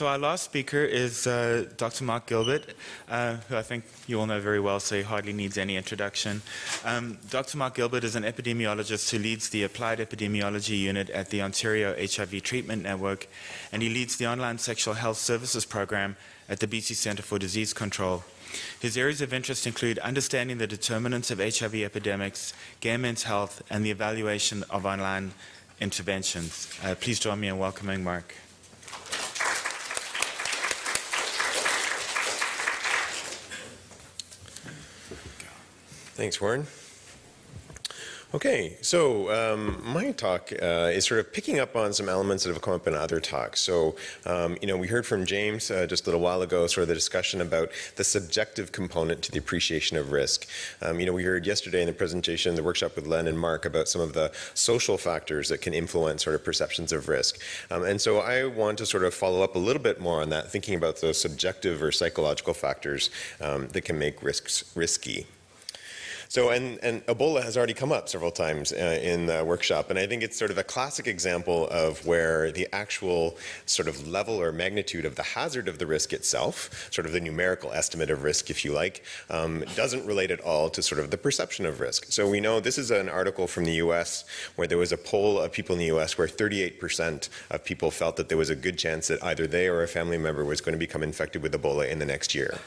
So our last speaker is Dr. Mark Gilbert, who I think you all know very well, so he hardly needs any introduction. Dr. Mark Gilbert is an epidemiologist who leads the Applied Epidemiology Unit at the Ontario HIV Treatment Network, and he leads the Online Sexual Health Services Program at the BC Centre for Disease Control. His areas of interest include understanding the determinants of HIV epidemics, gay men's health, and the evaluation of online interventions. Please join me in welcoming Mark. Thanks, Warren. Okay, so my talk is sort of picking up on some elements that have come up in other talks. So, we heard from James just a little while ago, sort of the discussion about the subjective component to the appreciation of risk. We heard yesterday in the presentation, the workshop with Len and Mark, about some of the social factors that can influence sort of perceptions of risk. And so I want to sort of follow up a little bit more on that, thinking about those subjective or psychological factors that can make risks risky. So, and Ebola has already come up several times in the workshop, and I think it's sort of a classic example of where the actual sort of level or magnitude of the hazard of the risk itself, sort of the numerical estimate of risk, if you like, doesn't relate at all to sort of the perception of risk. So we know this is an article from the US where there was a poll of people in the US where 38% of people felt that there was a good chance that either they or a family member was going to become infected with Ebola in the next year.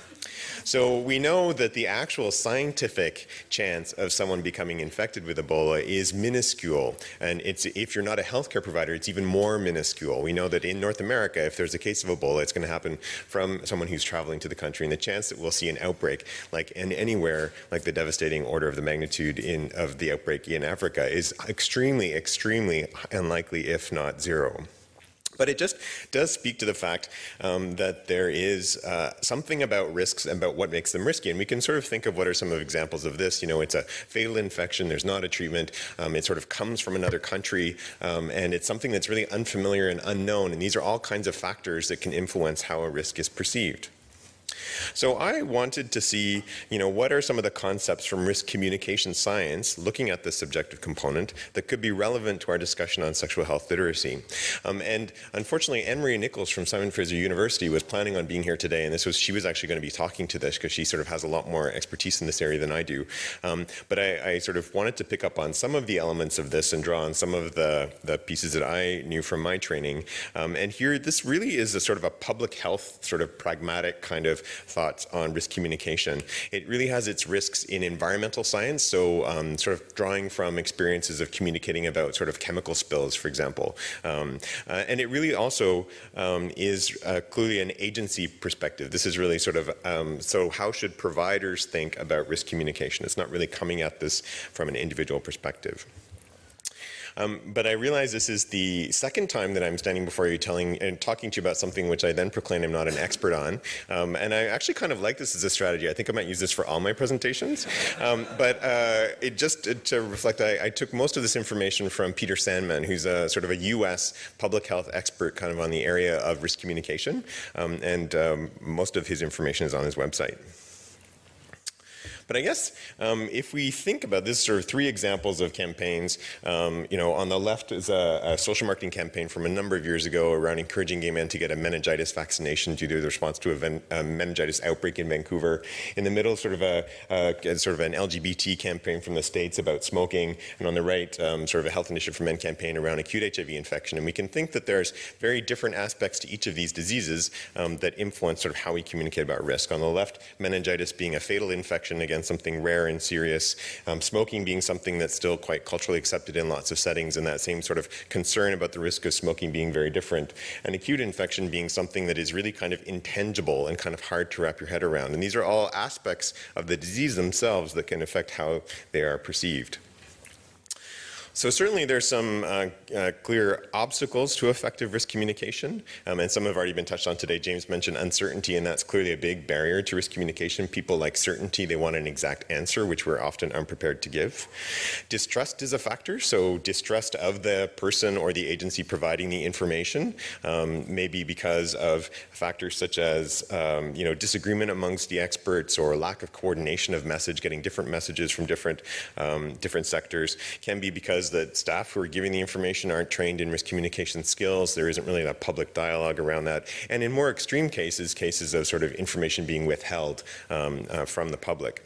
So we know that the actual scientific chance of someone becoming infected with Ebola is minuscule. And if you're not a healthcare provider, it's even more minuscule. We know that in North America, if there's a case of Ebola, it's going to happen from someone who's traveling to the country. And the chance that we'll see an outbreak, like in anywhere, like the devastating order of the magnitude of the outbreak in Africa, is extremely, extremely unlikely, if not zero. But it just does speak to the fact that there is something about risks and about what makes them risky. And we can sort of think of what are some of examples of this. It's a fatal infection, there's not a treatment, it sort of comes from another country, and it's something that's really unfamiliar and unknown. And these are all kinds of factors that can influence how a risk is perceived. So I wanted to see, what are some of the concepts from risk communication science, looking at the subjective component, that could be relevant to our discussion on sexual health literacy. And unfortunately, Anne-Marie Nichols from Simon Fraser University was planning on being here today, and she was actually going to be talking to this because she sort of has a lot more expertise in this area than I do. But I sort of wanted to pick up on some of the elements of this and draw on some of the pieces that I knew from my training. And here, this really is a sort of a public health, sort of pragmatic kind of thoughts on risk communication. It really has its risks in environmental science, so sort of drawing from experiences of communicating about sort of chemical spills, for example. And it really also is clearly an agency perspective. This is really sort of, so how should providers think about risk communication? It's not really coming at this from an individual perspective. But I realize this is the second time that I'm standing before you talking to you about something which I then proclaim I'm not an expert on. And I actually kind of like this as a strategy. I think I might use this for all my presentations. But just to reflect, I took most of this information from Peter Sandman, who's a sort of a US public health expert kind of on the area of risk communication. And most of his information is on his website. But I guess if we think about this, sort of three examples of campaigns, on the left is a social marketing campaign from a number of years ago around encouraging gay men to get a meningitis vaccination due to the response to a meningitis outbreak in Vancouver. In the middle, sort of an LGBT campaign from the States about smoking, and on the right, sort of a health initiative for men campaign around acute HIV infection. And we can think that there's very different aspects to each of these diseases that influence sort of how we communicate about risk. On the left, meningitis being a fatal infection, again, something rare and serious, smoking being something that's still quite culturally accepted in lots of settings, and that same sort of concern about the risk of smoking being very different, and acute infection being something that is really kind of intangible and kind of hard to wrap your head around. And these are all aspects of the disease themselves that can affect how they are perceived. So certainly there's some clear obstacles to effective risk communication, and some have already been touched on today. James mentioned uncertainty, and that's clearly a big barrier to risk communication. People like certainty. They want an exact answer, which we're often unprepared to give. Distrust is a factor, so distrust of the person or the agency providing the information, maybe because of factors such as disagreement amongst the experts or lack of coordination of message, getting different messages from different sectors, can be because because the staff who are giving the information aren't trained in risk communication skills. There isn't really that public dialogue around that. And in more extreme cases, cases of sort of information being withheld from the public.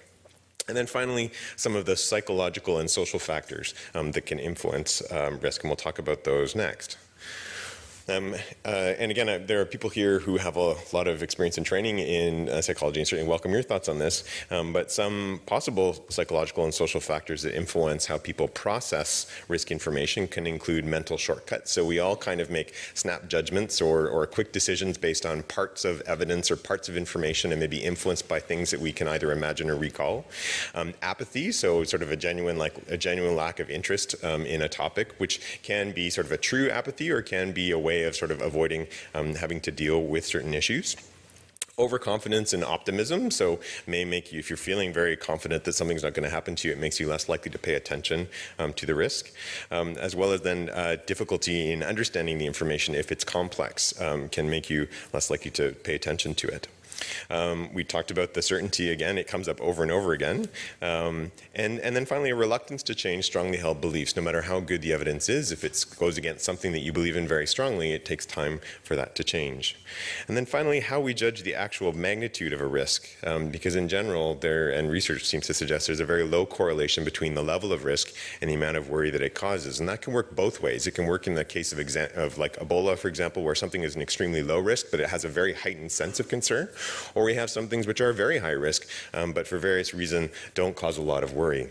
And then finally, some of the psychological and social factors that can influence risk, and we'll talk about those next. And again, there are people here who have a lot of experience and training in psychology, and certainly welcome your thoughts on this. But some possible psychological and social factors that influence how people process risk information can include mental shortcuts. So we all kind of make snap judgments or quick decisions based on parts of evidence or parts of information and maybe influenced by things that we can either imagine or recall. Apathy, so sort of a genuine lack of interest in a topic, which can be sort of a true apathy or can be a way of sort of avoiding having to deal with certain issues. Overconfidence and optimism, so may make you, if you're feeling very confident that something's not going to happen to you, it makes you less likely to pay attention to the risk, as well as then difficulty in understanding the information if it's complex can make you less likely to pay attention to it. We talked about the certainty again, it comes up over and over again. And then finally, a reluctance to change strongly held beliefs. No matter how good the evidence is, if it goes against something that you believe in very strongly, it takes time for that to change. And then finally, how we judge the actual magnitude of a risk. Because in general, and research seems to suggest there's a very low correlation between the level of risk and the amount of worry that it causes. And that can work both ways. It can work in the case of like Ebola, for example, where something is an extremely low risk, but it has a very heightened sense of concern. Or we have some things which are very high risk, but for various reasons don't cause a lot of worry.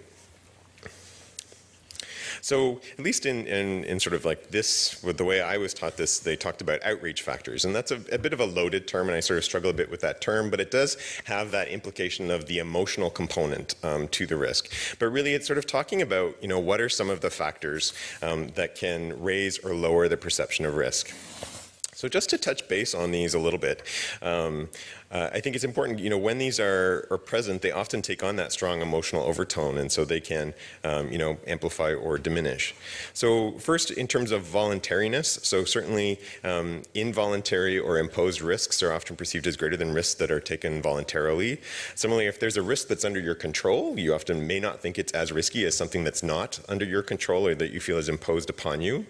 So at least in sort of like this, with the way I was taught this, they talked about outreach factors. And that's a bit of a loaded term, and I sort of struggle a bit with that term, but it does have that implication of the emotional component to the risk. But really it's sort of talking about, what are some of the factors that can raise or lower the perception of risk. So just to touch base on these a little bit, I think it's important, when these are present, they often take on that strong emotional overtone, and so they can, amplify or diminish. So first, in terms of voluntariness, so certainly involuntary or imposed risks are often perceived as greater than risks that are taken voluntarily. Similarly, if there's a risk that's under your control, you often may not think it's as risky as something that's not under your control or that you feel is imposed upon you.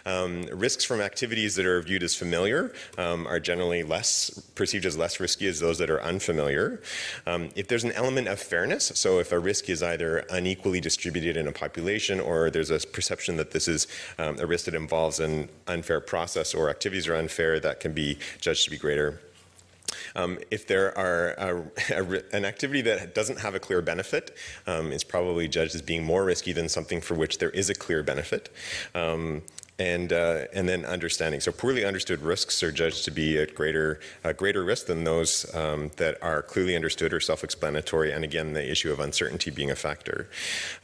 Risks from activities that are viewed as familiar are generally perceived as less risky as those that are unfamiliar. If there's an element of fairness, so if a risk is either unequally distributed in a population or there's a perception that this is a risk that involves an unfair process or activities are unfair, that can be judged to be greater. If there are an activity that doesn't have a clear benefit, it's probably judged as being more risky than something for which there is a clear benefit. And then understanding. So poorly understood risks are judged to be at greater risk than those that are clearly understood or self-explanatory, and again, the issue of uncertainty being a factor.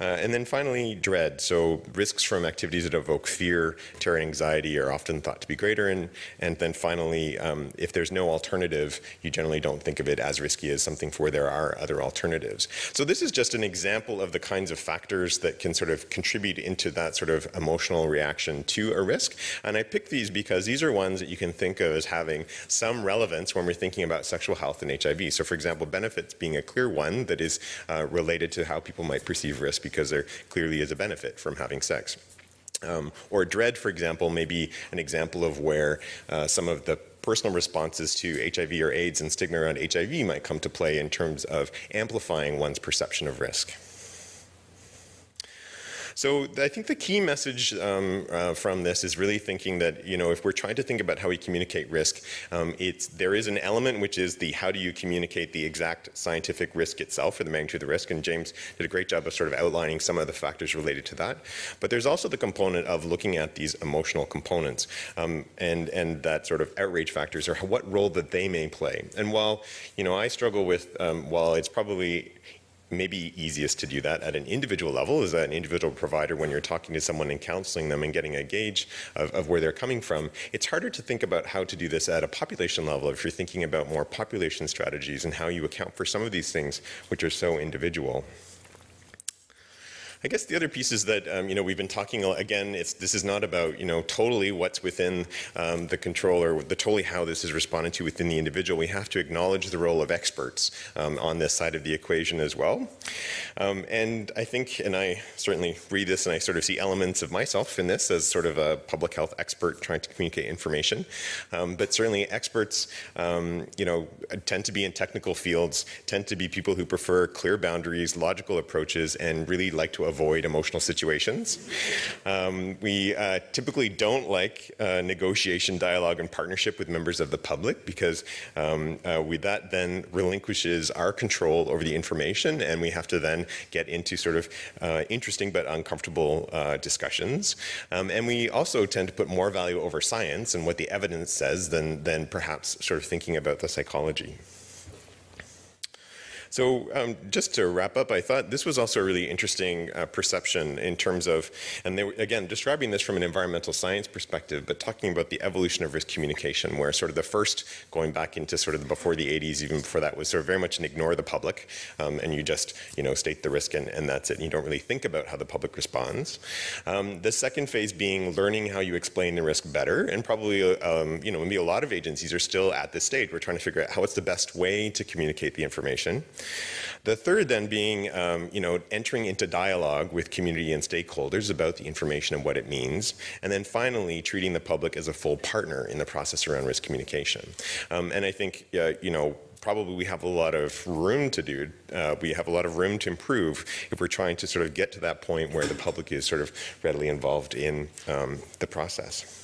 And then finally, dread. So risks from activities that evoke fear, terror, and anxiety are often thought to be greater. And then finally, if there's no alternative, you generally don't think of it as risky as something for where there are other alternatives. So this is just an example of the kinds of factors that can sort of contribute into that sort of emotional reaction to a risk. And I picked these because these are ones that you can think of as having some relevance when we're thinking about sexual health and HIV. So for example, benefits being a clear one that is related to how people might perceive risk because there clearly is a benefit from having sex. Or dread, for example, may be an example of where some of the personal responses to HIV or AIDS and stigma around HIV might come to play in terms of amplifying one's perception of risk. So I think the key message from this is really thinking that, if we're trying to think about how we communicate risk, there is an element which is the how do you communicate the exact scientific risk itself or the magnitude of the risk, and James did a great job of sort of outlining some of the factors related to that. But there's also the component of looking at these emotional components and that sort of outrage factors or what role that they may play. And while, I struggle with, while it's probably maybe easiest to do that at an individual level as an individual provider when you're talking to someone and counseling them and getting a gauge of where they're coming from. It's harder to think about how to do this at a population level if you're thinking about more population strategies and how you account for some of these things which are so individual. I guess the other piece is that we've been talking again. This is not about totally what's within the control or totally how this is responded to within the individual. We have to acknowledge the role of experts on this side of the equation as well. And I think, and I certainly read this and I sort of see elements of myself in this as sort of a public health expert trying to communicate information. But certainly experts, tend to be in technical fields, tend to be people who prefer clear boundaries, logical approaches, and really like to avoid emotional situations. We typically don't like negotiation, dialogue, and partnership with members of the public because that then relinquishes our control over the information, and we have to then get into sort of interesting but uncomfortable discussions. And we also tend to put more value over science and what the evidence says than perhaps sort of thinking about the psychology. So just to wrap up, I thought this was also a really interesting perception in terms of, and they were, again, describing this from an environmental science perspective, but talking about the evolution of risk communication, where sort of the first, going back into sort of before the 80s, even before that, was sort of very much an ignore the public, and you just, state the risk and that's it. And you don't really think about how the public responds. The second phase being learning how you explain the risk better, and probably, maybe a lot of agencies are still at this stage. We're trying to figure out what's the best way to communicate the information. The third then being, entering into dialogue with community and stakeholders about the information and what it means. And then finally, treating the public as a full partner in the process around risk communication. And I think, probably we have a lot of room to do. We have a lot of room to improve if we're trying to sort of get to that point where the public is sort of readily involved in the process.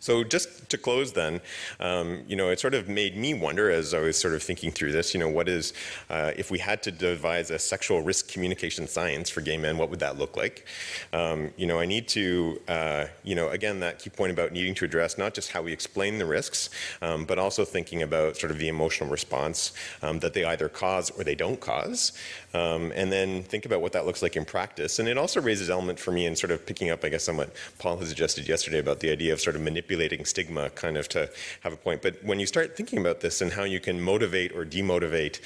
So just to close then, it sort of made me wonder as I was sort of thinking through this, what is, if we had to devise a sexual risk communication science for gay men, what would that look like? I need to, again, that key point about needing to address not just how we explain the risks, but also thinking about sort of the emotional response that they either cause or they don't cause, and then think about what that looks like in practice. And it also raises element for me in sort of picking up, I guess, on what Paul has suggested yesterday about the idea of sort of manipulating stigma kind of to have a point. But when you start thinking about this and how you can motivate or demotivate,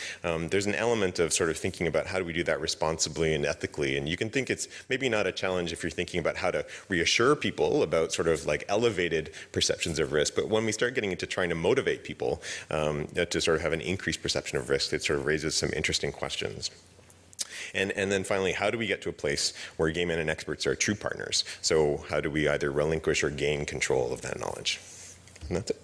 there's an element of sort of thinking about how do we do that responsibly and ethically. And you can think it's maybe not a challenge if you're thinking about how to reassure people about sort of like elevated perceptions of risk. But when we start getting into trying to motivate people to sort of have an increased perception of risk, it sort of raises some interesting questions. And then finally, how do we get to a place where gay men and experts are true partners? So how do we either relinquish or gain control of that knowledge? And that's it.